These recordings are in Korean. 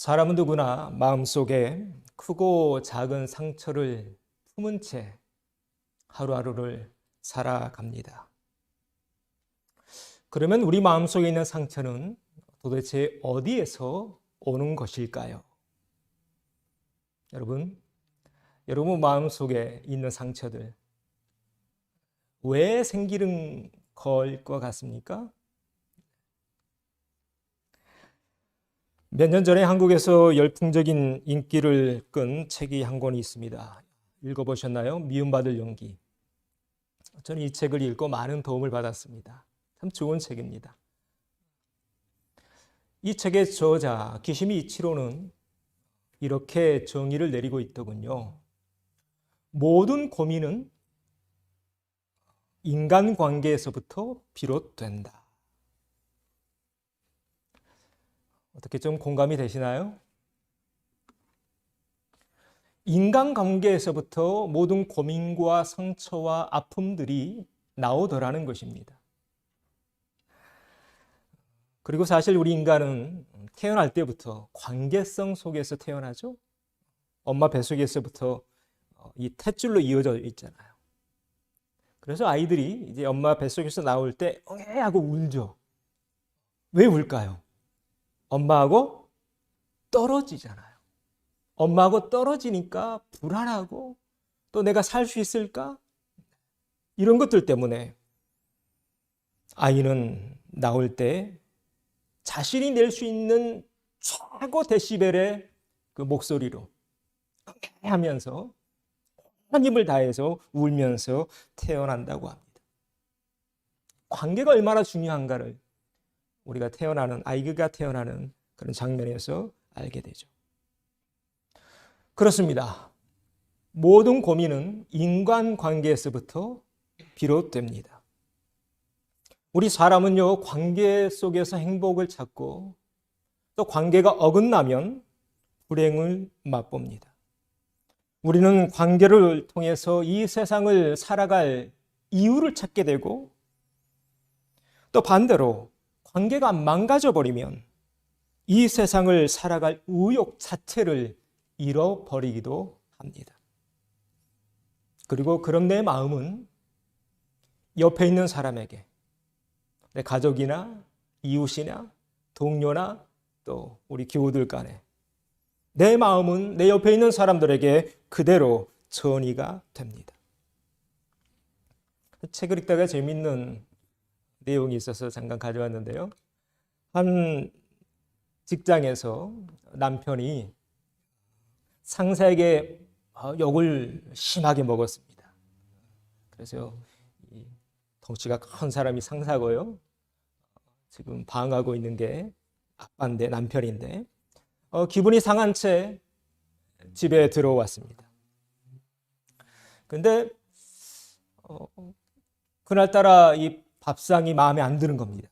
사람은 누구나 마음속에 크고 작은 상처를 품은 채 하루하루를 살아갑니다. 그러면 우리 마음속에 있는 상처는 도대체 어디에서 오는 것일까요? 여러분 마음속에 있는 상처들 왜 생기는 걸 것 같습니까? 몇 년 전에 한국에서 열풍적인 인기를 끈 책이 한 권이 있습니다. 읽어보셨나요? 미움받을 용기. 저는 이 책을 읽고 많은 도움을 받았습니다. 참 좋은 책입니다. 이 책의 저자 기시미 이치로는 이렇게 정의를 내리고 있더군요. 모든 고민은 인간관계에서부터 비롯된다. 어떻게 좀 공감이 되시나요? 인간관계에서부터 모든 고민과 상처와 아픔들이 나오더라는 것입니다. 그리고 사실 우리 인간은 태어날 때부터 관계성 속에서 태어나죠. 엄마 뱃속에서부터 이 탯줄로 이어져 있잖아요. 그래서 아이들이 이제 엄마 뱃속에서 나올 때 엉해 하고 울죠. 왜 울까요? 엄마하고 떨어지잖아요. 엄마하고 떨어지니까 불안하고 또 내가 살 수 있을까? 이런 것들 때문에 아이는 나올 때 자신이 낼 수 있는 최고 데시벨의 그 목소리로 하면서 온 힘을 다해서 울면서 태어난다고 합니다. 관계가 얼마나 중요한가를 우리가 아이가 태어나는 그런 장면에서 알게 되죠. 그렇습니다. 모든 고민은 인간관계에서부터 비롯됩니다. 우리 사람은요, 관계 속에서 행복을 찾고 또 관계가 어긋나면 불행을 맛봅니다. 우리는 관계를 통해서 이 세상을 살아갈 이유를 찾게 되고 또 반대로 관계가 망가져 버리면 이 세상을 살아갈 의욕 자체를 잃어버리기도 합니다. 그리고 그런 내 마음은 옆에 있는 사람에게, 내 가족이나 이웃이나 동료나 또 우리 교우들 간에 내 마음은 내 옆에 있는 사람들에게 그대로 전이가 됩니다. 책을 읽다가 재밌는 내용이 있어서 잠깐 가져왔는데요. 한 직장에서 남편이 상사에게 욕을 심하게 먹었습니다. 그래서 덩치가 큰 사람이 상사고요. 지금 방황하고 있는 게 아빠인데, 남편인데 기분이 상한 채 집에 들어왔습니다. 근데 그날따라 이 밥상이 마음에 안 드는 겁니다.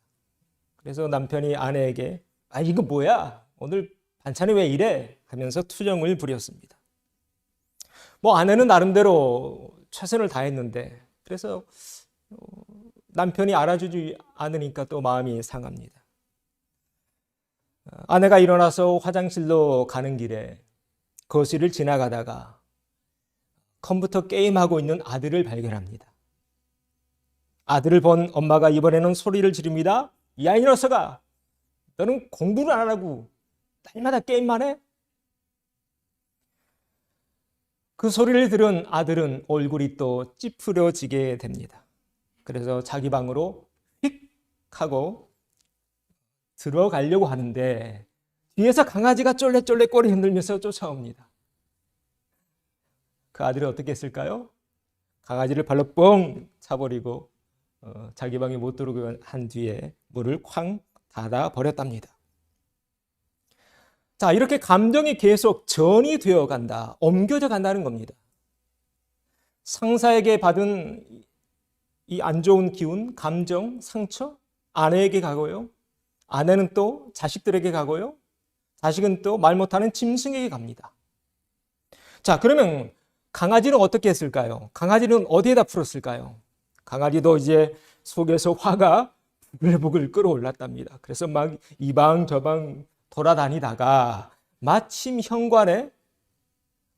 그래서 남편이 아내에게 이거 뭐야? 오늘 반찬이 왜 이래? 하면서 투정을 부렸습니다. 아내는 나름대로 최선을 다했는데 그래서 남편이 알아주지 않으니까 또 마음이 상합니다. 아내가 일어나서 화장실로 가는 길에 거실을 지나가다가 컴퓨터 게임하고 있는 아들을 발견합니다. 아들을 본 엄마가 이번에는 소리를 지릅니다. 야, 이 녀석아! 너는 공부를 안 하고 날마다 게임만 해? 그 소리를 들은 아들은 얼굴이 또 찌푸려지게 됩니다. 그래서 자기 방으로 휙 하고 들어가려고 하는데 뒤에서 강아지가 쫄래쫄래 꼬리 흔들면서 쫓아옵니다. 그 아들이 어떻게 했을까요? 강아지를 발로 뻥 차버리고 자기 방에 못 들어오게 한 뒤에 문을 쾅 닫아 버렸답니다. 자, 이렇게 감정이 계속 전이 되어 간다, 옮겨져 간다는 겁니다. 상사에게 받은 이 안 좋은 기운, 감정, 상처, 아내에게 가고요. 아내는 또 자식들에게 가고요. 자식은 또 말 못하는 짐승에게 갑니다. 자, 그러면 강아지는 어떻게 했을까요? 강아지는 어디에다 풀었을까요? 강아지도 이제 속에서 화가 부글부글 끓어올랐답니다. 그래서 막 이 방 저 방 돌아다니다가 마침 현관에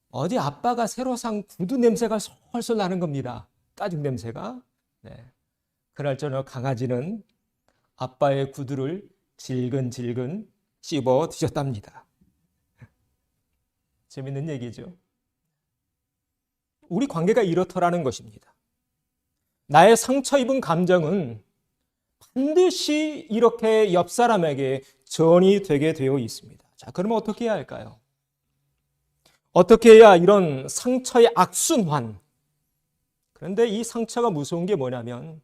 어디 아빠가 새로 산 구두 냄새가 솔솔 나는 겁니다. 가죽 냄새가. 네. 그날 저녁 강아지는 아빠의 구두를 질근질근 씹어 드셨답니다. 재밌는 얘기죠. 우리 관계가 이렇더라는 것입니다. 나의 상처 입은 감정은 반드시 이렇게 옆 사람에게 전이 되게 되어 있습니다. 자, 그러면 어떻게 해야 할까요? 어떻게 해야 이런 상처의 악순환. 그런데 이 상처가 무서운 게 뭐냐면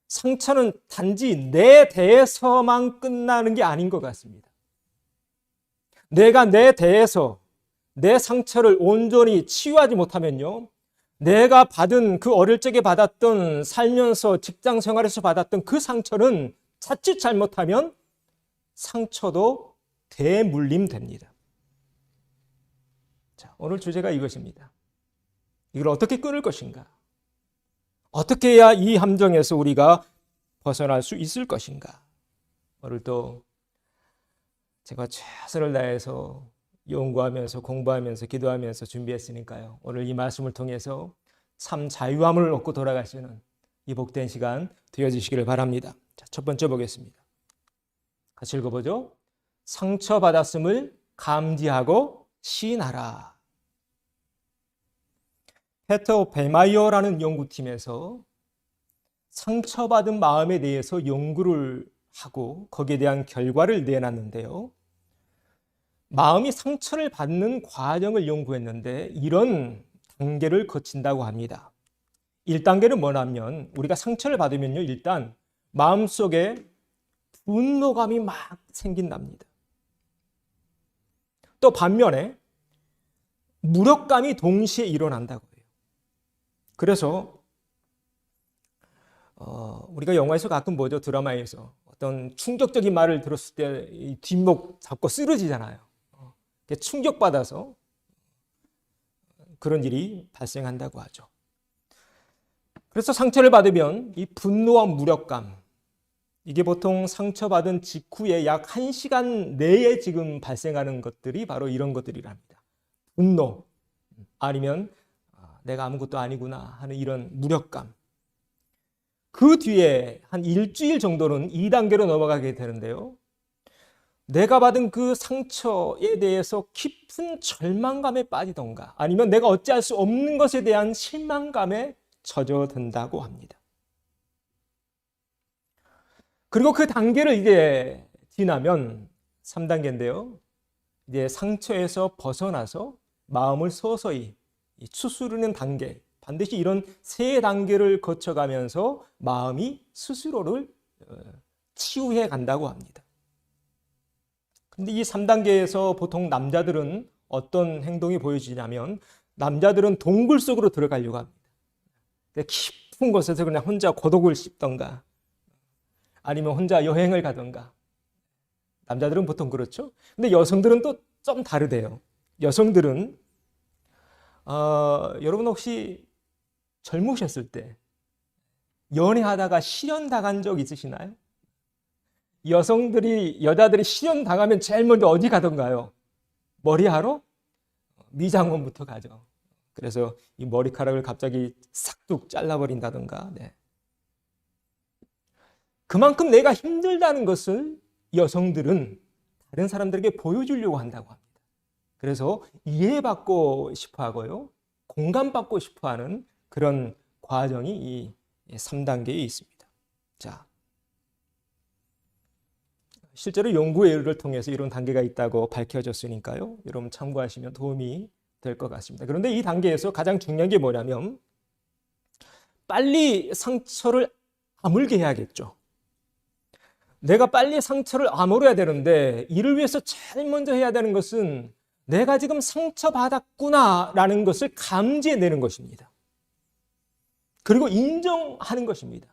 상처는 단지 내 대해서만 끝나는 게 아닌 것 같습니다. 내가 내 대해서 내 상처를 온전히 치유하지 못하면요, 내가 받은 그 어릴 적에 받았던 살면서 직장 생활에서 받았던 그 상처는 자칫 잘못하면 상처도 대물림됩니다. 자, 오늘 주제가 이것입니다. 이걸 어떻게 끊을 것인가? 어떻게 해야 이 함정에서 우리가 벗어날 수 있을 것인가? 오늘도 제가 최선을 다해서 연구하면서 공부하면서 기도하면서 준비했으니까요. 오늘 이 말씀을 통해서 참 자유함을 얻고 돌아가시는 이 복된 시간 되어주시기를 바랍니다. 자, 첫 번째 보겠습니다. 같이 읽어보죠. 상처받았음을 감지하고 시인하라. 페터 베마이어라는 연구팀에서 상처받은 마음에 대해서 연구를 하고 거기에 대한 결과를 내놨는데요. 마음이 상처를 받는 과정을 연구했는데 이런 단계를 거친다고 합니다. 1단계는 뭐냐면 우리가 상처를 받으면요, 일단 마음속에 분노감이 막 생긴답니다. 또 반면에 무력감이 동시에 일어난다고 해요. 그래서 우리가 영화에서 가끔 보죠. 드라마에서 어떤 충격적인 말을 들었을 때 뒷목 잡고 쓰러지잖아요. 충격받아서 그런 일이 발생한다고 하죠. 그래서 상처를 받으면 이 분노와 무력감, 이게 보통 상처받은 직후에 약 1시간 내에 지금 발생하는 것들이 바로 이런 것들이랍니다. 분노, 아니면 내가 아무것도 아니구나 하는 이런 무력감. 그 뒤에 한 일주일 정도는 2단계로 넘어가게 되는데요. 내가 받은 그 상처에 대해서 깊은 절망감에 빠지던가 아니면 내가 어찌할 수 없는 것에 대한 실망감에 젖어든다고 합니다. 그리고 그 단계를 이제 지나면 3단계인데요. 이제 상처에서 벗어나서 마음을 서서히 추스르는 단계, 반드시 이런 3단계를 거쳐가면서 마음이 스스로를 치유해 간다고 합니다. 근데 이 3단계에서 보통 남자들은 어떤 행동이 보여지냐면 남자들은 동굴 속으로 들어가려고 합니다. 깊은 곳에서 그냥 혼자 고독을 씹던가 아니면 혼자 여행을 가던가. 남자들은 보통 그렇죠. 근데 여성들은 또 좀 다르대요. 여성들은 여러분 혹시 젊으셨을 때 연애하다가 실연당한 적 있으시나요? 여자들이 실연당하면 제일 먼저 어디 가던가요? 머리하러? 미장원부터 가죠. 그래서 이 머리카락을 갑자기 싹둑 잘라버린다던가. 네. 그만큼 내가 힘들다는 것을 여성들은 다른 사람들에게 보여주려고 한다고 합니다. 그래서 이해받고 싶어 하고요. 공감받고 싶어 하는 그런 과정이 이 3단계에 있습니다. 자, 실제로 연구 예를 통해서 이런 단계가 있다고 밝혀졌으니까요. 여러분 참고하시면 도움이 될 것 같습니다. 그런데 이 단계에서 가장 중요한 게 뭐냐면 빨리 상처를 아물게 해야겠죠. 내가 빨리 상처를 아물어야 되는데 이를 위해서 제일 먼저 해야 되는 것은 내가 지금 상처받았구나라는 것을 감지해내는 것입니다. 그리고 인정하는 것입니다.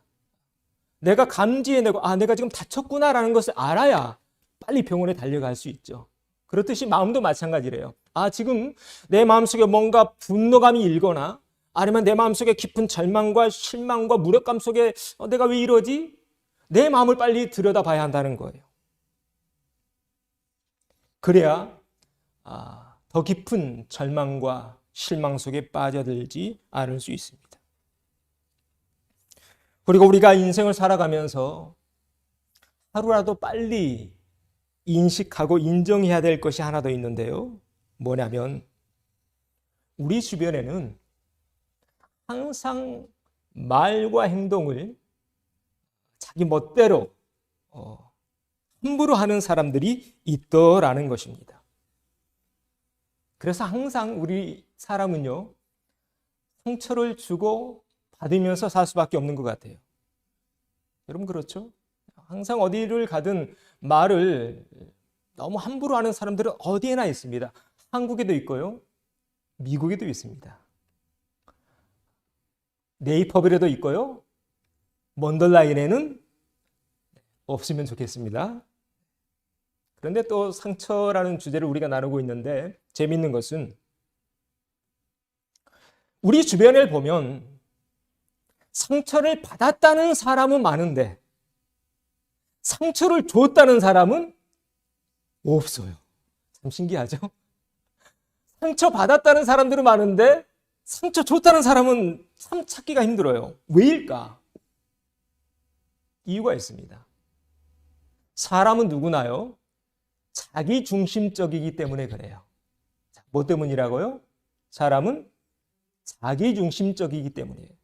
내가 감지해내고 내가 지금 다쳤구나라는 것을 알아야 빨리 병원에 달려갈 수 있죠. 그렇듯이 마음도 마찬가지래요. 지금 내 마음속에 뭔가 분노감이 일거나 아니면 내 마음속에 깊은 절망과 실망과 무력감 속에 내가 왜 이러지? 내 마음을 빨리 들여다봐야 한다는 거예요. 그래야 더 깊은 절망과 실망 속에 빠져들지 않을 수 있습니다. 그리고 우리가 인생을 살아가면서 하루라도 빨리 인식하고 인정해야 될 것이 하나 더 있는데요. 뭐냐면 우리 주변에는 항상 말과 행동을 자기 멋대로 함부로 하는 사람들이 있더라는 것입니다. 그래서 항상 우리 사람은요, 상처를 주고 받으면서 살 수밖에 없는 것 같아요. 여러분 그렇죠? 항상 어디를 가든 말을 너무 함부로 하는 사람들은 어디에나 있습니다. 한국에도 있고요, 미국에도 있습니다. 네이버빌에도 있고요, 먼더라인에는 없으면 좋겠습니다. 그런데 또 상처라는 주제를 우리가 나누고 있는데 재미있는 것은 우리 주변을 보면 상처를 받았다는 사람은 많은데 상처를 줬다는 사람은 없어요. 참 신기하죠? 상처 받았다는 사람들은 많은데 상처 줬다는 사람은 참 찾기가 힘들어요. 왜일까? 이유가 있습니다. 사람은 누구나요? 자기 중심적이기 때문에 그래요. 뭐 때문이라고요? 사람은 자기 중심적이기 때문이에요.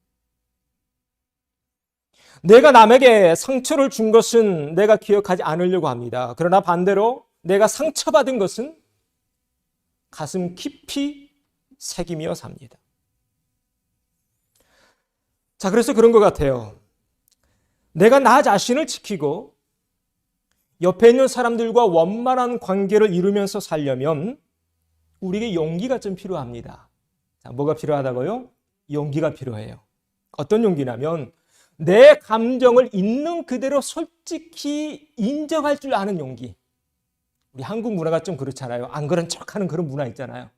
내가 남에게 상처를 준 것은 내가 기억하지 않으려고 합니다. 그러나 반대로 내가 상처받은 것은 가슴 깊이 새기며 삽니다. 자, 그래서 그런 것 같아요. 내가 나 자신을 지키고 옆에 있는 사람들과 원만한 관계를 이루면서 살려면 우리에게 용기가 좀 필요합니다. 자, 뭐가 필요하다고요? 용기가 필요해요. 어떤 용기냐면 내 감정을 있는 그대로 솔직히 인정할 줄 아는 용기. 우리 한국 문화가 좀 그렇잖아요. 안 그런 척하는 그런 문화 있잖아요.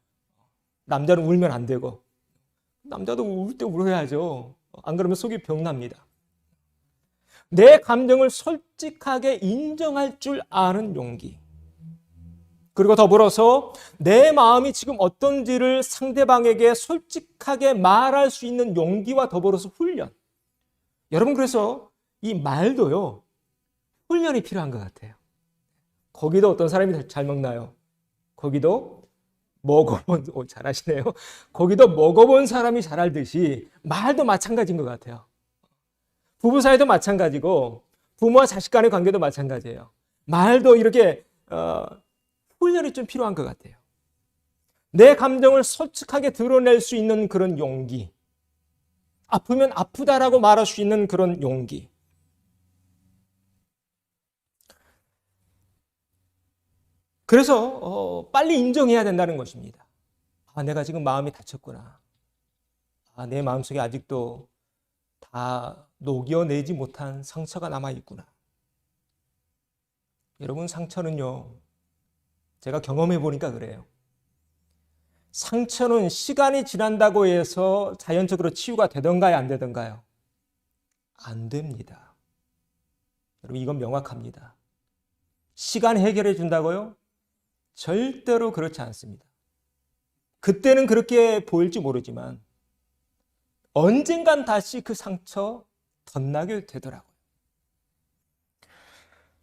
남자는 울면 안 되고 남자도 울 때 울어야죠. 안 그러면 속이 병납니다. 내 감정을 솔직하게 인정할 줄 아는 용기. 그리고 더불어서 내 마음이 지금 어떤지를 상대방에게 솔직하게 말할 수 있는 용기와 더불어서 훈련. 여러분 그래서 이 말도요, 훈련이 필요한 것 같아요. 거기도 어떤 사람이 잘 먹나요? 거기도 먹어본, 잘하시네요. 거기도 먹어본 사람이 잘 알듯이 말도 마찬가지인 것 같아요. 부부 사이도 마찬가지고 부모와 자식 간의 관계도 마찬가지예요. 말도 이렇게 훈련이 좀 필요한 것 같아요. 내 감정을 솔직하게 드러낼 수 있는 그런 용기. 아프면 아프다라고 말할 수 있는 그런 용기. 그래서 빨리 인정해야 된다는 것입니다. 내가 지금 마음이 다쳤구나. 내 마음속에 아직도 다 녹여내지 못한 상처가 남아있구나. 여러분 상처는요, 제가 경험해 보니까 그래요. 상처는 시간이 지난다고 해서 자연적으로 치유가 되던가요, 안 되던가요? 안 됩니다. 여러분 이건 명확합니다. 시간이 해결해 준다고요? 절대로 그렇지 않습니다. 그때는 그렇게 보일지 모르지만 언젠간 다시 그 상처 덧나게 되더라고요.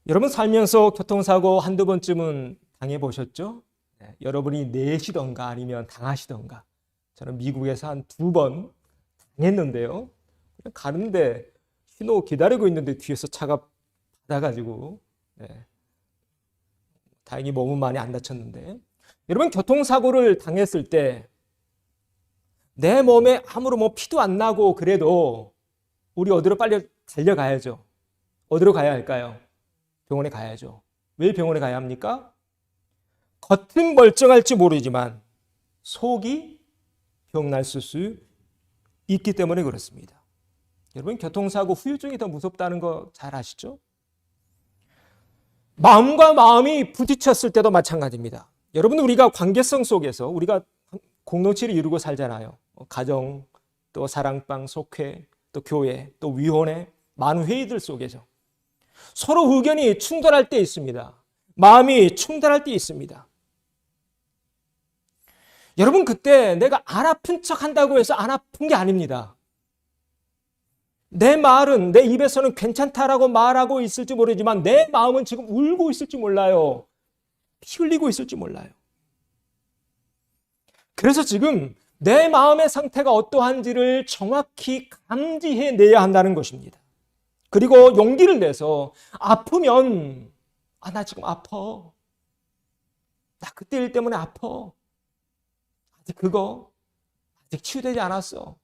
여러분 살면서 교통사고 한두 번쯤은 당해보셨죠? 네, 여러분이 내시던가 아니면 당하시던가. 저는 미국에서 한 2번 당했는데요. 그냥 가는데 신호 기다리고 있는데 뒤에서 차가 받아가지고 다행히 몸은 많이 안 다쳤는데, 여러분 교통사고를 당했을 때 내 몸에 아무런 피도 안 나고 그래도 우리 어디로 빨리 달려가야죠. 어디로 가야 할까요? 병원에 가야죠. 왜 병원에 가야 합니까? 겉은 멀쩡할지 모르지만 속이 병날 수 있기 때문에 그렇습니다. 여러분 교통사고 후유증이 더 무섭다는 거 잘 아시죠? 마음과 마음이 부딪혔을 때도 마찬가지입니다. 여러분 우리가 관계성 속에서 우리가 공동체를 이루고 살잖아요. 가정, 또 사랑방, 속회, 또 교회, 또 위원회, 많은 회의들 속에서 서로 의견이 충돌할 때 있습니다. 마음이 충돌할 때 있습니다. 여러분, 그때 내가 안 아픈 척 한다고 해서 안 아픈 게 아닙니다. 내 말은, 내 입에서는 괜찮다라고 말하고 있을지 모르지만 내 마음은 지금 울고 있을지 몰라요. 피 흘리고 있을지 몰라요. 그래서 지금 내 마음의 상태가 어떠한지를 정확히 감지해내야 한다는 것입니다. 그리고 용기를 내서 아프면, 나 지금 아파. 나 그때 일 때문에 아파. 아직 치유되지 않았어.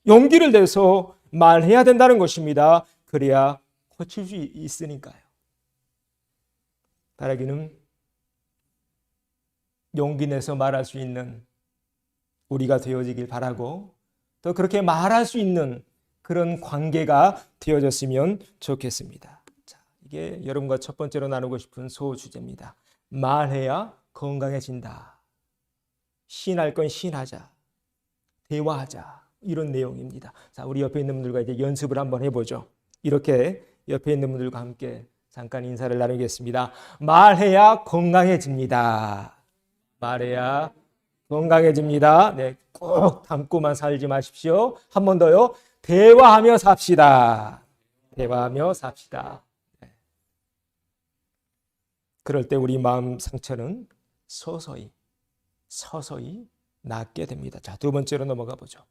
용기를 내서 말해야 된다는 것입니다. 그래야 고칠 수 있으니까요. 바라기는 용기 내서 말할 수 있는 우리가 되어지길 바라고, 또 그렇게 말할 수 있는 그런 관계가 되어졌으면 좋겠습니다. 자, 이게 여러분과 첫 번째로 나누고 싶은 소주제입니다. 말해야 건강해진다. 시인할 건 시인하자. 대화하자. 이런 내용입니다. 자, 우리 옆에 있는 분들과 이제 연습을 한번 해보죠. 이렇게 옆에 있는 분들과 함께 잠깐 인사를 나누겠습니다. 말해야 건강해집니다. 말해야 건강해집니다. 네, 꼭 담고만 살지 마십시오. 한 번 더요. 대화하며 삽시다. 대화하며 삽시다. 네. 그럴 때 우리 마음 상처는 서서히 낫게 됩니다. 자, 두 번째로 넘어가 보죠.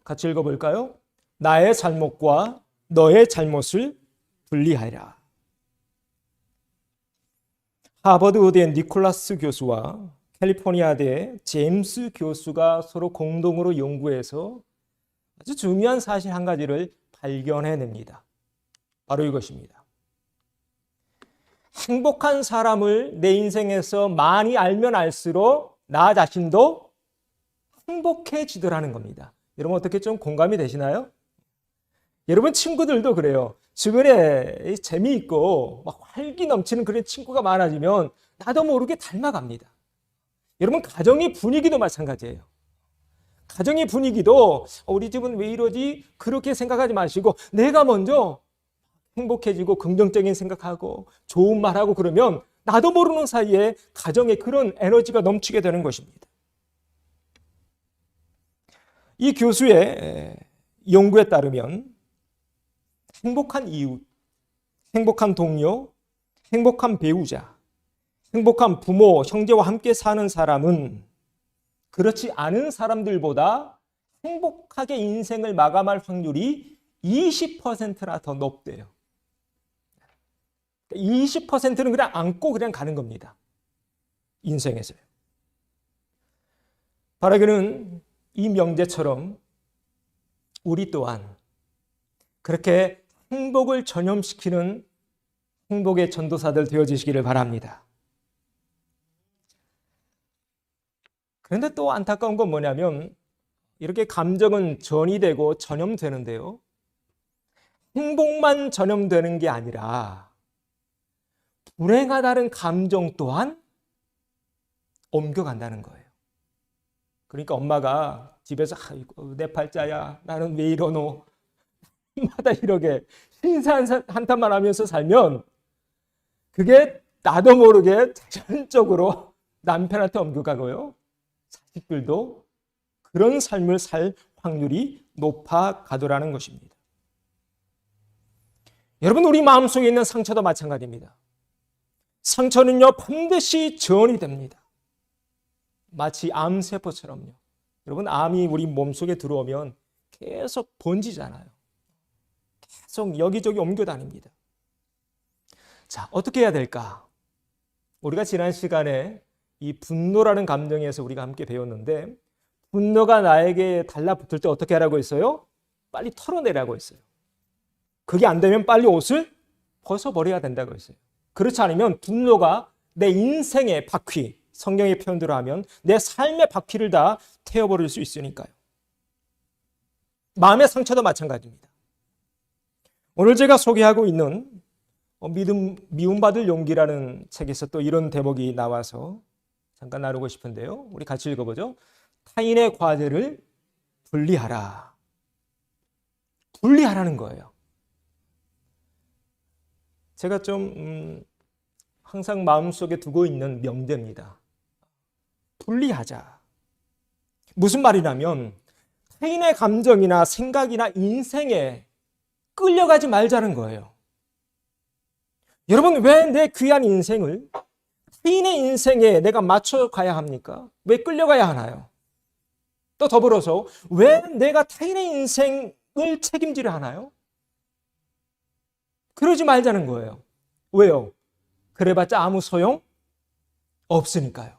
같이 읽어볼까요? 나의 잘못과 너의 잘못을 분리하라. 하버드 의대 니콜라스 교수와 캘리포니아대 제임스 교수가 서로 공동으로 연구해서 아주 중요한 사실 한 가지를 발견해냅니다. 바로 이것입니다. 행복한 사람을 내 인생에서 많이 알면 알수록 나 자신도 행복해지더라는 겁니다. 여러분, 어떻게 좀 공감이 되시나요? 여러분, 친구들도 그래요. 주변에 재미있고 막 활기 넘치는 그런 친구가 많아지면 나도 모르게 닮아갑니다. 여러분, 가정의 분위기도 마찬가지예요. 가정의 분위기도 우리 집은 왜 이러지? 그렇게 생각하지 마시고 내가 먼저 행복해지고 긍정적인 생각하고 좋은 말하고 그러면 나도 모르는 사이에 가정에 그런 에너지가 넘치게 되는 것입니다. 이 교수의 연구에 따르면 행복한 이웃, 행복한 동료, 행복한 배우자, 행복한 부모, 형제와 함께 사는 사람은 그렇지 않은 사람들보다 행복하게 인생을 마감할 확률이 20%나 더 높대요. 20%는 그냥 안고 그냥 가는 겁니다. 인생에서요. 바라기는 이 명제처럼 우리 또한 그렇게 행복을 전염시키는 행복의 전도사들 되어주시기를 바랍니다. 그런데 또 안타까운 건 뭐냐면 이렇게 감정은 전이되고 전염되는데요. 행복만 전염되는 게 아니라 불행하다는 감정 또한 옮겨간다는 거예요. 그러니까 엄마가 집에서 아이고 내 팔자야 나는 왜 이러노 마다 이렇게 신사 한탄만 하면서 살면 그게 나도 모르게 자연적으로 남편한테 옮겨가고요. 자식들도 그런 삶을 살 확률이 높아가더라는 것입니다. 여러분, 우리 마음속에 있는 상처도 마찬가지입니다. 상처는요 반드시 전이 됩니다. 마치 암세포처럼요. 여러분, 암이 우리 몸속에 들어오면 계속 번지잖아요. 계속 여기저기 옮겨다닙니다. 자, 어떻게 해야 될까? 우리가 지난 시간에 이 분노라는 감정에서 우리가 함께 배웠는데 분노가 나에게 달라붙을 때 어떻게 하라고 했어요? 빨리 털어내라고 했어요. 그게 안 되면 빨리 옷을 벗어버려야 된다고 했어요. 그렇지 않으면 분노가 내 인생의 바퀴, 성경의 표현대로 하면 내 삶의 바퀴를 다 태워버릴 수 있으니까요. 마음의 상처도 마찬가지입니다. 오늘 제가 소개하고 있는 미움받을 용기라는 책에서 또 이런 대목이 나와서 잠깐 나누고 싶은데요. 우리 같이 읽어보죠. 타인의 과제를 분리하라. 분리하라는 거예요. 제가 좀 항상 마음속에 두고 있는 명제입니다. 분리하자. 무슨 말이냐면 타인의 감정이나 생각이나 인생에 끌려가지 말자는 거예요. 여러분, 왜 내 귀한 인생을 타인의 인생에 내가 맞춰가야 합니까? 왜 끌려가야 하나요? 또 더불어서 왜 내가 타인의 인생을 책임지려 하나요? 그러지 말자는 거예요. 왜요? 그래봤자 아무 소용 없으니까요.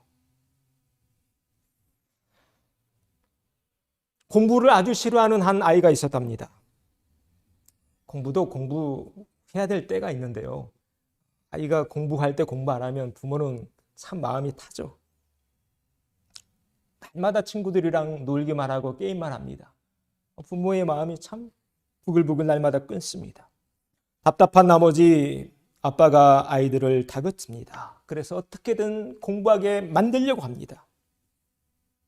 공부를 아주 싫어하는 한 아이가 있었답니다. 공부도 공부해야 될 때가 있는데요. 아이가 공부할 때 공부 안 하면 부모는 참 마음이 타죠. 날마다 친구들이랑 놀기만 하고 게임만 합니다. 부모의 마음이 참 부글부글 날마다 끓습니다. 답답한 나머지 아빠가 아이들을 다그칩니다. 그래서 어떻게든 공부하게 만들려고 합니다.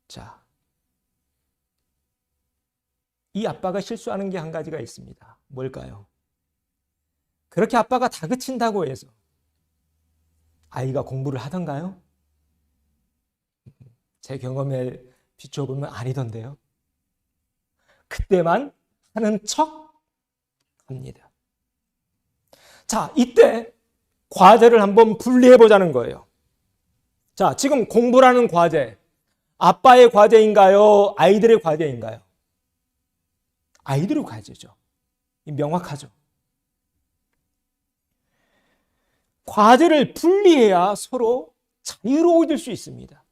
자, 이 아빠가 실수하는 게 한 가지가 있습니다. 뭘까요? 그렇게 아빠가 다그친다고 해서 아이가 공부를 하던가요? 제 경험에 비춰보면 아니던데요. 그때만 하는 척 합니다. 자, 이때 과제를 한번 분리해 보자는 거예요. 자, 지금 공부라는 과제, 아빠의 과제인가요? 아이들의 과제인가요? 아이들의 과제죠. 명확하죠. 과제를 분리해야 서로 자유로워질 수 있습니다.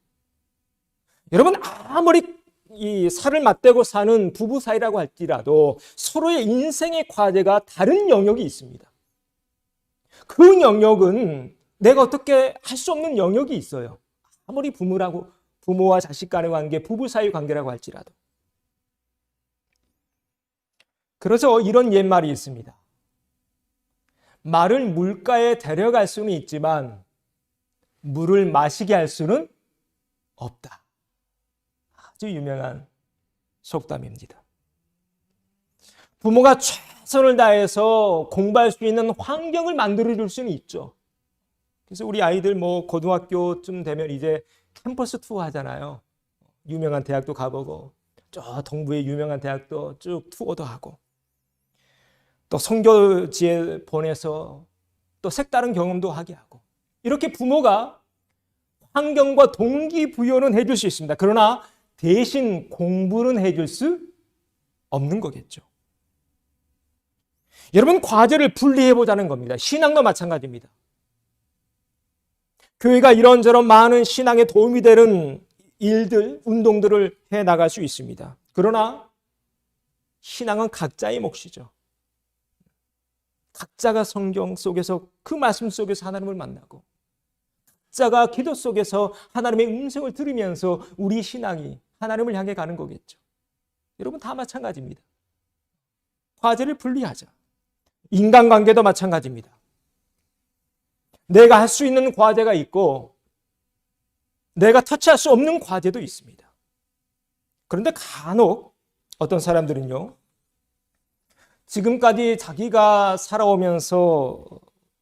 여러분, 아무리 이 살을 맞대고 사는 부부 사이라고 할지라도 서로의 인생의 과제가 다른 영역이 있습니다. 그 영역은 내가 어떻게 할 수 없는 영역이 있어요. 아무리 부모와 자식 간의 관계, 부부 사이 관계라고 할지라도. 그래서 이런 옛말이 있습니다. 말을 물가에 데려갈 수는 있지만 물을 마시게 할 수는 없다. 아주 유명한 속담입니다. 부모가 최선을 다해서 공부할 수 있는 환경을 만들어줄 수는 있죠. 그래서 우리 아이들 고등학교쯤 되면 이제 캠퍼스 투어 하잖아요. 유명한 대학도 가보고 저 동부의 유명한 대학도 쭉 투어도 하고 또 선교지에 보내서 또 색다른 경험도 하게 하고 이렇게 부모가 환경과 동기부여는 해줄 수 있습니다. 그러나 대신 공부는 해줄 수 없는 거겠죠. 여러분, 과제를 분리해보자는 겁니다. 신앙도 마찬가지입니다. 교회가 이런저런 많은 신앙에 도움이 되는 일들, 운동들을 해나갈 수 있습니다. 그러나 신앙은 각자의 몫이죠. 각자가 성경 속에서 그 말씀 속에서 하나님을 만나고 각자가 기도 속에서 하나님의 음성을 들으면서 우리 신앙이 하나님을 향해 가는 거겠죠. 여러분, 다 마찬가지입니다. 과제를 분리하자. 인간관계도 마찬가지입니다. 내가 할 수 있는 과제가 있고 내가 터치할 수 없는 과제도 있습니다. 그런데 간혹 어떤 사람들은요, 지금까지 자기가 살아오면서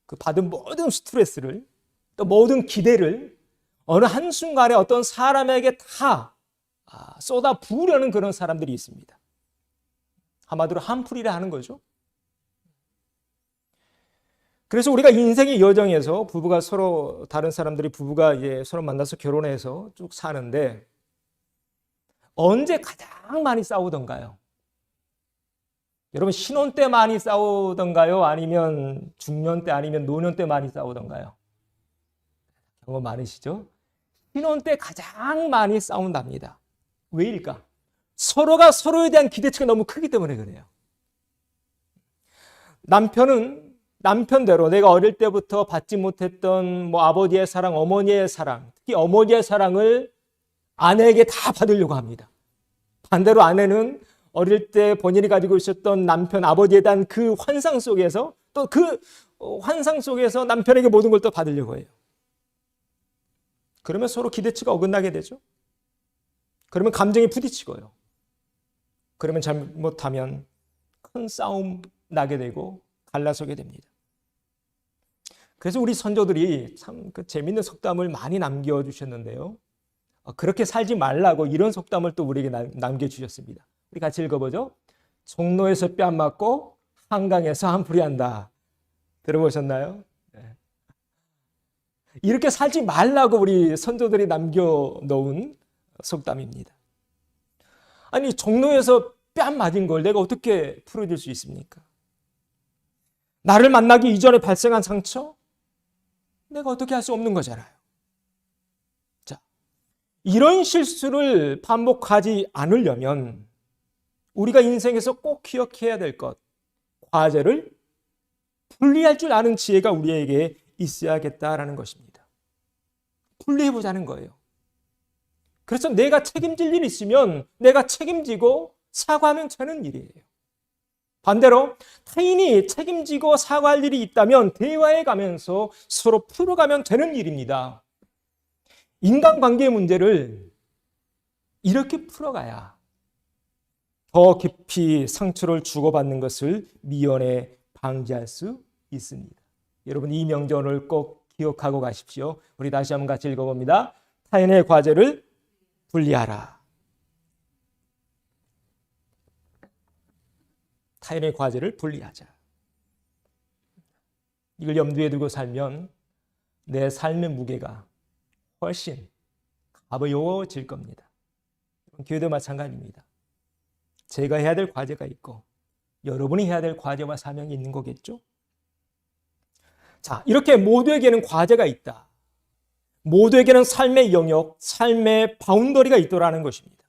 그 받은 모든 스트레스를 또 모든 기대를 어느 한순간에 어떤 사람에게 다 쏟아 부으려는 그런 사람들이 있습니다. 한마디로 한풀이라 하는 거죠. 그래서 우리가 인생의 여정에서 부부가 서로 다른 사람들이 부부가 이제 서로 만나서 결혼해서 쭉 사는데 언제 가장 많이 싸우던가요? 여러분, 신혼 때 많이 싸우던가요? 아니면 중년 때 아니면 노년 때 많이 싸우던가요? 경험 많으시죠? 신혼 때 가장 많이 싸운답니다. 왜일까? 서로가 서로에 대한 기대치가 너무 크기 때문에 그래요. 남편은 남편대로 내가 어릴 때부터 받지 못했던 아버지의 사랑, 어머니의 사랑, 특히 어머니의 사랑을 아내에게 다 받으려고 합니다. 반대로 아내는 어릴 때 본인이 가지고 있었던 남편, 아버지에 대한 그 환상 속에서 또 그 환상 속에서 남편에게 모든 걸 또 받으려고 해요. 그러면 서로 기대치가 어긋나게 되죠. 그러면 감정이 부딪히고요. 그러면 잘못하면 큰 싸움 나게 되고 갈라서게 됩니다. 그래서 우리 선조들이 참 재미있는 속담을 많이 남겨주셨는데요. 그렇게 살지 말라고 이런 속담을 또 우리에게 남겨주셨습니다. 우리 같이 읽어보죠. 종로에서 뺨 맞고 한강에서 한풀이한다. 들어보셨나요? 네. 이렇게 살지 말라고 우리 선조들이 남겨놓은 속담입니다. 아니, 종로에서 뺨 맞은 걸 내가 어떻게 풀어줄 수 있습니까? 나를 만나기 이전에 발생한 상처? 내가 어떻게 할 수 없는 거잖아요. 자, 이런 실수를 반복하지 않으려면 우리가 인생에서 꼭 기억해야 될 것, 과제를 분리할 줄 아는 지혜가 우리에게 있어야겠다라는 것입니다. 분리해보자는 거예요. 그래서 내가 책임질 일이 있으면 내가 책임지고 사과하면 되는 일이에요. 반대로 타인이 책임지고 사과할 일이 있다면 대화해 가면서 서로 풀어가면 되는 일입니다. 인간관계의 문제를 이렇게 풀어가야 더 깊이 상처를 주고받는 것을 미연에 방지할 수 있습니다. 여러분, 이 명절을 꼭 기억하고 가십시오. 우리 다시 한번 같이 읽어봅니다. 타인의 과제를 분리하라. 타인의 과제를 분리하자. 이걸 염두에 두고 살면 내 삶의 무게가 훨씬 가벼워질 겁니다. 교회도 마찬가지입니다. 제가 해야 될 과제가 있고 여러분이 해야 될 과제와 사명이 있는 거겠죠? 자, 이렇게 모두에게는 과제가 있다. 모두에게는 삶의 영역, 삶의 바운더리가 있더라는 것입니다.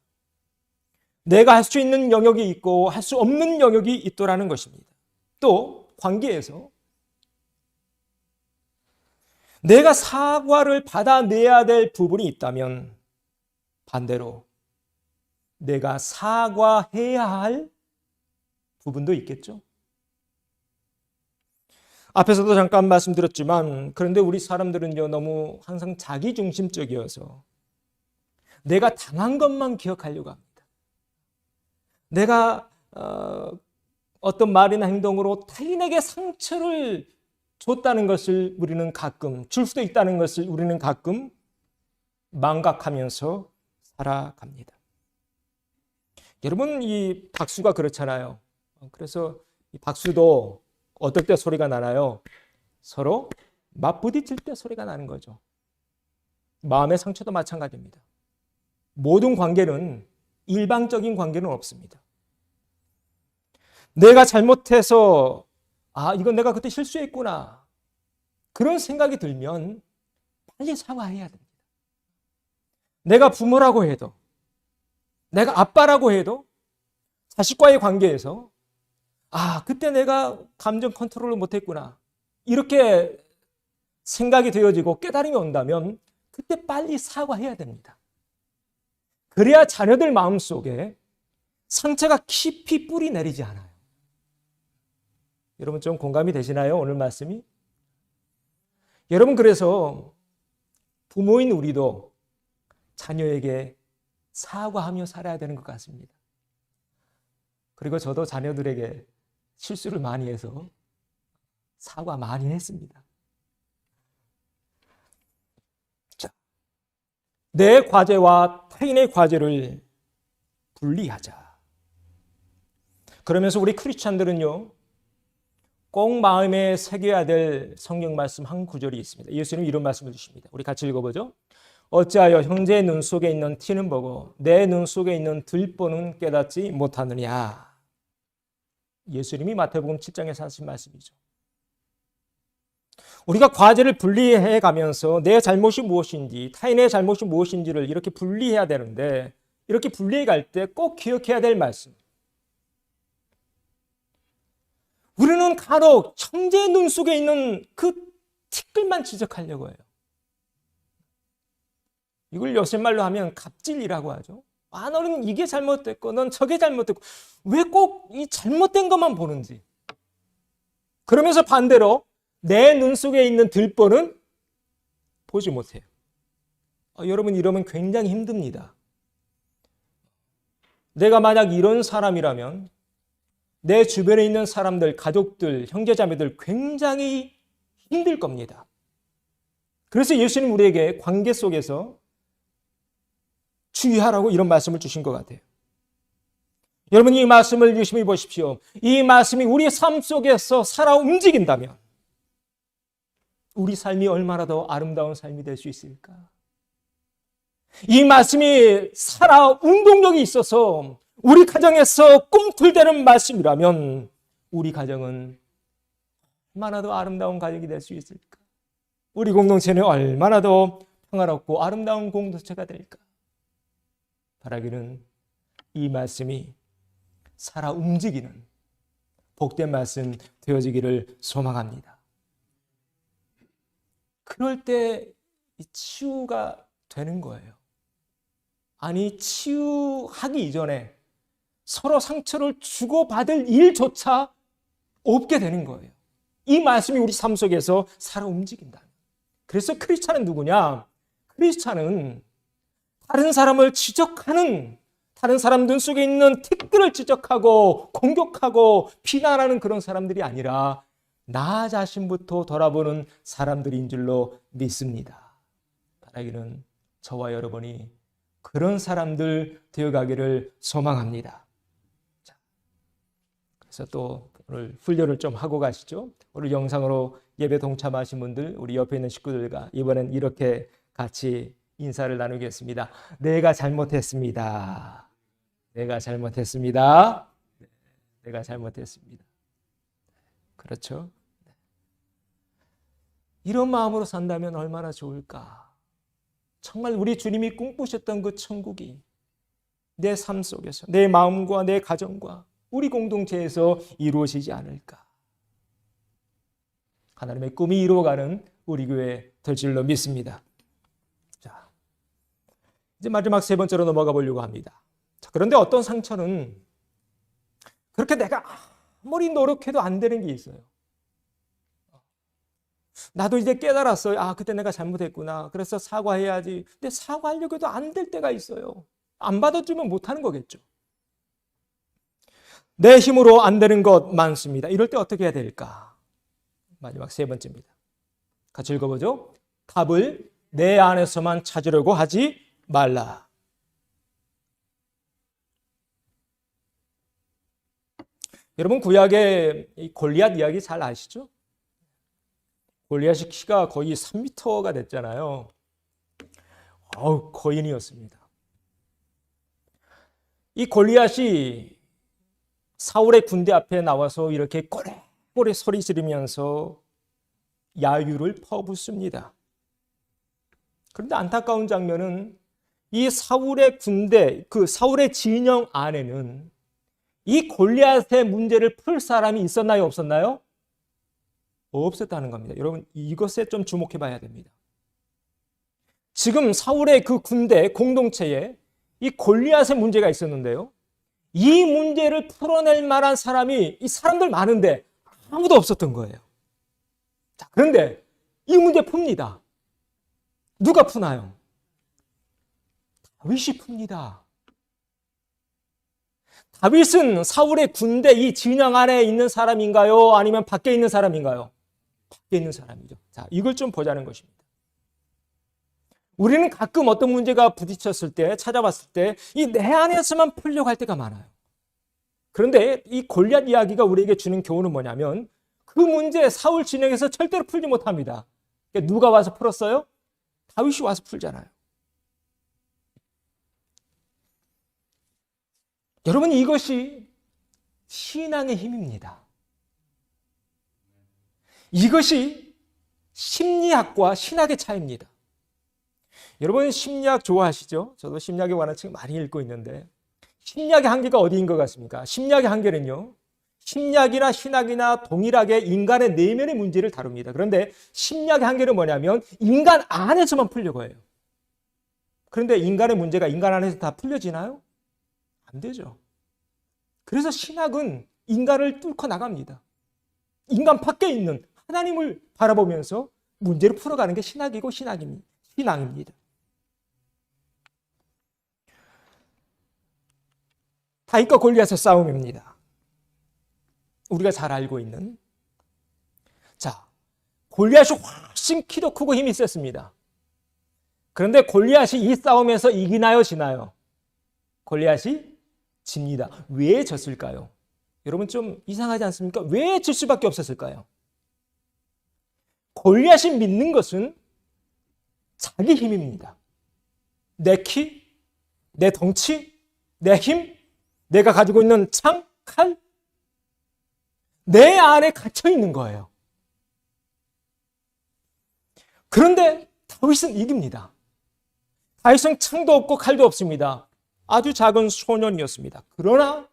내가 할 수 있는 영역이 있고 할 수 없는 영역이 있더라는 것입니다. 또 관계에서 내가 사과를 받아내야 될 부분이 있다면 반대로 내가 사과해야 할 부분도 있겠죠. 앞에서도 잠깐 말씀드렸지만 그런데 우리 사람들은요 너무 항상 자기중심적이어서 내가 당한 것만 기억하려고 합니다. 내가 어떤 말이나 행동으로 타인에게 상처를 줬다는 것을 우리는 가끔, 줄 수도 있다는 것을 우리는 가끔 망각하면서 살아갑니다. 여러분, 이 박수가 그렇잖아요. 그래서 이 박수도 어떨 때 소리가 나나요? 서로 맞부딪힐 때 소리가 나는 거죠. 마음의 상처도 마찬가지입니다. 모든 관계는 일방적인 관계는 없습니다. 내가 잘못해서 이건 내가 그때 실수했구나 그런 생각이 들면 빨리 사과해야 됩니다. 내가 부모라고 해도 내가 아빠라고 해도 자식과의 관계에서 그때 내가 감정 컨트롤을 못했구나 이렇게 생각이 되어지고 깨달음이 온다면 그때 빨리 사과해야 됩니다. 그래야 자녀들 마음속에 상처가 깊이 뿌리 내리지 않아요. 여러분 좀 공감이 되시나요? 오늘 말씀이? 여러분, 그래서 부모인 우리도 자녀에게 사과하며 살아야 되는 것 같습니다. 그리고 저도 자녀들에게 실수를 많이 해서 사과 많이 했습니다. 자, 내 과제와 타인의 과제를 분리하자. 그러면서 우리 크리스찬들은요 꼭 마음에 새겨야 될 성경 말씀 한 구절이 있습니다. 예수님이 이런 말씀을 주십니다. 우리 같이 읽어보죠. 어찌하여 형제의 눈 속에 있는 티는 보고 내 눈 속에 있는 들보는 깨닫지 못하느냐. 예수님이 마태복음 7장에서 하신 말씀이죠. 우리가 과제를 분리해 가면서 내 잘못이 무엇인지 타인의 잘못이 무엇인지를 이렇게 분리해야 되는데 이렇게 분리해 갈 때 꼭 기억해야 될 말씀. 우리는 간혹 형제의 눈 속에 있는 그 티끌만 지적하려고 해요. 이걸 요새 말로 하면 갑질이라고 하죠. 너는 이게 잘못됐고 넌 저게 잘못됐고 왜 꼭 이 잘못된 것만 보는지. 그러면서 반대로 내 눈 속에 있는 들보는 보지 못해요. 여러분, 이러면 굉장히 힘듭니다. 내가 만약 이런 사람이라면 내 주변에 있는 사람들, 가족들, 형제자매들 굉장히 힘들 겁니다. 그래서 예수님 우리에게 관계 속에서 주의하라고 이런 말씀을 주신 것 같아요. 여러분, 이 말씀을 유심히 보십시오. 이 말씀이 우리 삶 속에서 살아 움직인다면 우리 삶이 얼마나 더 아름다운 삶이 될 수 있을까? 이 말씀이 살아 운동력이 있어서 우리 가정에서 꿈틀대는 말씀이라면 우리 가정은 얼마나 더 아름다운 가정이 될 수 있을까? 우리 공동체는 얼마나 더 평화롭고 아름다운 공동체가 될까? 바라기는 이 말씀이 살아 움직이는 복된 말씀 되어지기를 소망합니다. 그럴 때 치유가 되는 거예요. 아니, 치유하기 이전에 서로 상처를 주고받을 일조차 없게 되는 거예요. 이 말씀이 우리 삶 속에서 살아 움직인다. 그래서 크리스찬은 누구냐? 크리스찬은 다른 사람을 지적하는, 다른 사람 눈 속에 있는 티끌을 지적하고 공격하고 비난하는 그런 사람들이 아니라 나 자신부터 돌아보는 사람들인 줄로 믿습니다. 바라기는 저와 여러분이 그런 사람들 되어가기를 소망합니다. 자, 그래서 또 오늘 훈련을 좀 하고 가시죠. 오늘 영상으로 예배 동참하신 분들, 우리 옆에 있는 식구들과 이번엔 이렇게 같이 인사를 나누겠습니다. 내가 잘못했습니다. 내가 잘못했습니다. 내가 잘못했습니다. 그렇죠? 이런 마음으로 산다면 얼마나 좋을까? 정말 우리 주님이 꿈꾸셨던 그 천국이 내 삶 속에서, 내 마음과 내 가정과 우리 공동체에서 이루어지지 않을까? 하나님의 꿈이 이루어가는 우리 교회 될 줄로 믿습니다. 자, 이제 마지막 세 번째로 넘어가 보려고 합니다. 자, 그런데 어떤 상처는 그렇게 내가 아무리 노력해도 안 되는 게 있어요. 나도 이제 깨달았어요. 아, 그때 내가 잘못했구나. 그래서 사과해야지. 근데 사과하려고 해도 안 될 때가 있어요. 안 받아주면 못하는 거겠죠. 내 힘으로 안 되는 것 많습니다. 이럴 때 어떻게 해야 될까? 마지막 세 번째입니다. 같이 읽어보죠. 답을 내 안에서만 찾으려고 하지 말라. 여러분, 구약의 이 골리앗 이야기 잘 아시죠? 골리앗의 키가 거의 3m가 됐잖아요. 거인이었습니다. 이 골리앗이 사울의 군대 앞에 나와서 이렇게 꼬레꼬레 소리 지르면서 야유를 퍼붓습니다. 그런데 안타까운 장면은 이 사울의 군대, 그 사울의 진영 안에는 이 골리앗의 문제를 풀 사람이 있었나요, 없었나요? 없었다는 겁니다. 여러분, 이것에 좀 주목해 봐야 됩니다. 지금 사울의 그 군대 공동체에 이 골리앗의 문제가 있었는데요. 이 문제를 풀어낼 만한 사람이, 이 사람들 많은데 아무도 없었던 거예요. 자, 그런데 이 문제 풉니다. 누가 푸나요? 다윗이 풉니다. 다윗은 사울의 군대 이 진영 안에 있는 사람인가요? 아니면 밖에 있는 사람인가요? 밖에 있는 사람이죠. 자, 이걸 좀 보자는 것입니다. 우리는 가끔 어떤 문제가 부딪혔을 때, 찾아봤을 때 이 내 안에서만 풀려고 할 때가 많아요. 그런데 이 골리앗 이야기가 우리에게 주는 교훈은 뭐냐면 그 문제 사울 진영에서 절대로 풀지 못합니다. 누가 와서 풀었어요? 다윗이 와서 풀잖아요. 여러분, 이것이 신앙의 힘입니다. 이것이 심리학과 신학의 차이입니다. 여러분, 심리학 좋아하시죠? 저도 심리학에 관한 책 많이 읽고 있는데 심리학의 한계가 어디인 것 같습니까? 심리학의 한계는요, 심리학이나 신학이나 동일하게 인간의 내면의 문제를 다룹니다. 그런데 심리학의 한계는 뭐냐면 인간 안에서만 풀려고 해요. 그런데 인간의 문제가 인간 안에서 다 풀려지나요? 안 되죠. 그래서 신학은 인간을 뚫고 나갑니다. 인간 밖에 있는 하나님을 바라보면서 문제를 풀어가는 게 신학이고 신앙입니다. 다윗과 골리앗의 싸움입니다. 우리가 잘 알고 있는. 자, 골리앗이 훨씬 키도 크고 힘이 셌습니다. 그런데 골리앗이 이 싸움에서 이기나요, 지나요? 골리앗이 집니다. 왜 졌을까요? 여러분 좀 이상하지 않습니까? 왜 질 수밖에 없었을까요? 골리앗이 믿는 것은 자기 힘입니다. 내 키, 내 덩치, 내 힘, 내가 가지고 있는 창, 칼, 내 안에 갇혀 있는 거예요. 그런데 다윗은 이깁니다. 다윗은 창도 없고 칼도 없습니다. 아주 작은 소년이었습니다. 그러나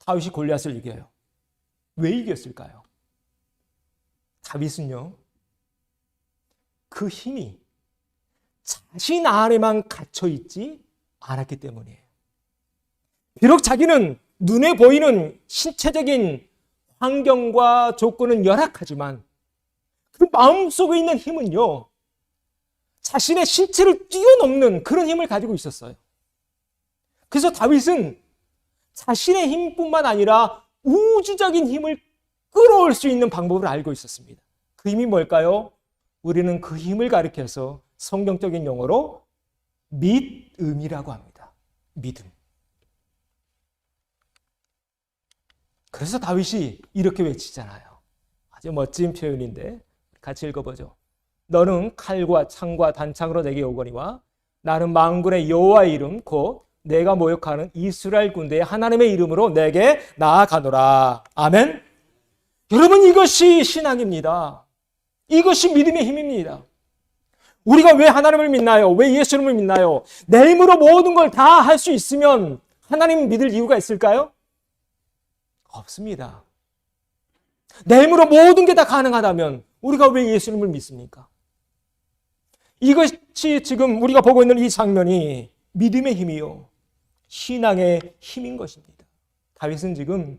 다윗이 골리앗을 이겨요. 왜 이겼을까요? 다윗은요, 그 힘이 자신 안에만 갇혀 있지 않았기 때문이에요. 비록 자기는 눈에 보이는 신체적인 환경과 조건은 열악하지만 그 마음속에 있는 힘은요, 자신의 신체를 뛰어넘는 그런 힘을 가지고 있었어요. 그래서 다윗은 자신의 힘뿐만 아니라 우주적인 힘을 끌어올 수 있는 방법을 알고 있었습니다. 그 힘이 뭘까요? 우리는 그 힘을 가리켜서 성경적인 용어로 믿음이라고 합니다. 믿음. 그래서 다윗이 이렇게 외치잖아요. 아주 멋진 표현인데 같이 읽어보죠. 너는 칼과 창과 단창으로 내게 오거니와 나는 만군의 여호와의 이름 곧 내가 모욕하는 이스라엘 군대의 하나님의 이름으로 내게 나아가노라. 아멘. 여러분, 이것이 신앙입니다. 이것이 믿음의 힘입니다. 우리가 왜 하나님을 믿나요? 왜 예수님을 믿나요? 내 힘으로 모든 걸 다 할 수 있으면 하나님 믿을 이유가 있을까요? 없습니다. 내 힘으로 모든 게 다 가능하다면 우리가 왜 예수님을 믿습니까? 이것이 지금 우리가 보고 있는 이 장면이 믿음의 힘이요, 신앙의 힘인 것입니다. 다윗은 지금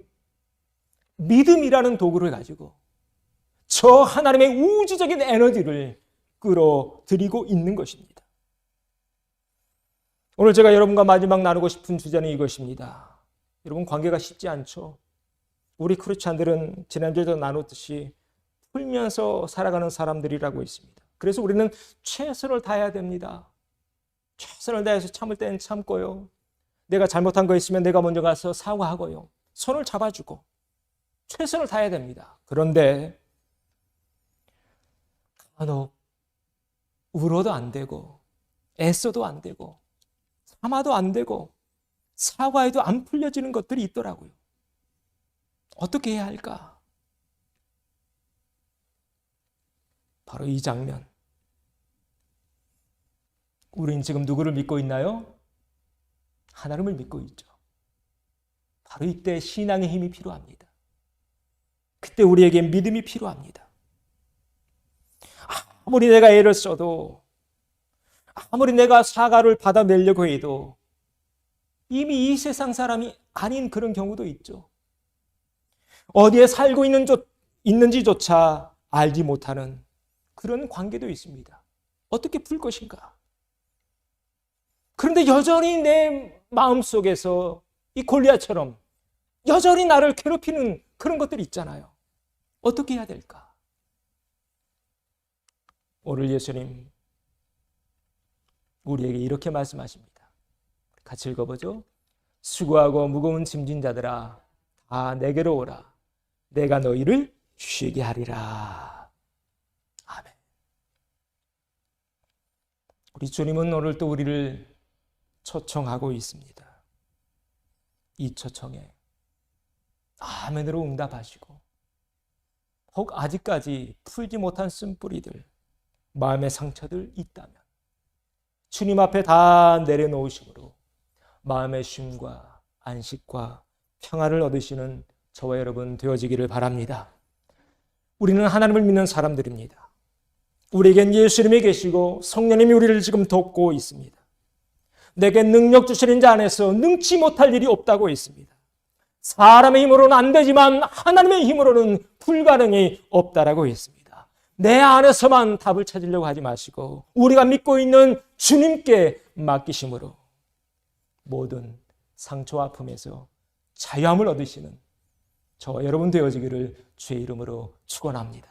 믿음이라는 도구를 가지고 저 하나님의 우주적인 에너지를 끌어들이고 있는 것입니다. 오늘 제가 여러분과 마지막 나누고 싶은 주제는 이것입니다. 여러분, 관계가 쉽지 않죠? 우리 크리스찬들은 지난주에도 나눴듯이 풀면서 살아가는 사람들이라고 있습니다. 그래서 우리는 최선을 다해야 됩니다. 최선을 다해서 참을 때는 참고요. 내가 잘못한 거 있으면 내가 먼저 가서 사과하고요. 손을 잡아주고 최선을 다해야 됩니다. 그런데 간혹 울어도 안 되고 애써도 안 되고 참아도 안 되고 사과해도 안 풀려지는 것들이 있더라고요. 어떻게 해야 할까? 바로 이 장면. 우린 지금 누구를 믿고 있나요? 하나님을 믿고 있죠. 바로 이때 신앙의 힘이 필요합니다. 그때 우리에게 믿음이 필요합니다. 아무리 내가 애를 써도, 아무리 내가 사과를 받아내려고 해도 이미 이 세상 사람이 아닌 그런 경우도 있죠. 어디에 살고 있는지조차 알지 못하는 그런 관계도 있습니다. 어떻게 풀 것인가? 그런데 여전히 내 마음속에서 이 골리앗처럼 여전히 나를 괴롭히는 그런 것들이 있잖아요. 어떻게 해야 될까? 오늘 예수님 우리에게 이렇게 말씀하십니다. 같이 읽어보죠. 수고하고 무거운 짐진 자들아 다 내게로 오라. 내가 너희를 쉬게 하리라. 아멘. 우리 주님은 오늘 또 우리를 초청하고 있습니다. 이 초청에 아멘으로 응답하시고, 혹 아직까지 풀지 못한 쓴뿌리들, 마음의 상처들 있다면 주님 앞에 다 내려놓으심으로 마음의 쉼과 안식과 평화를 얻으시는 저와 여러분 되어지기를 바랍니다. 우리는 하나님을 믿는 사람들입니다. 우리에겐 예수님이 계시고 성령님이 우리를 지금 돕고 있습니다. 내게 능력 주시는 자 안에서 능치 못할 일이 없다고 했습니다. 사람의 힘으로는 안 되지만 하나님의 힘으로는 불가능이 없다라고 했습니다. 내 안에서만 답을 찾으려고 하지 마시고 우리가 믿고 있는 주님께 맡기심으로 모든 상처와 아픔에서 자유함을 얻으시는 저와 여러분 되어지기를 주의 이름으로 축원합니다.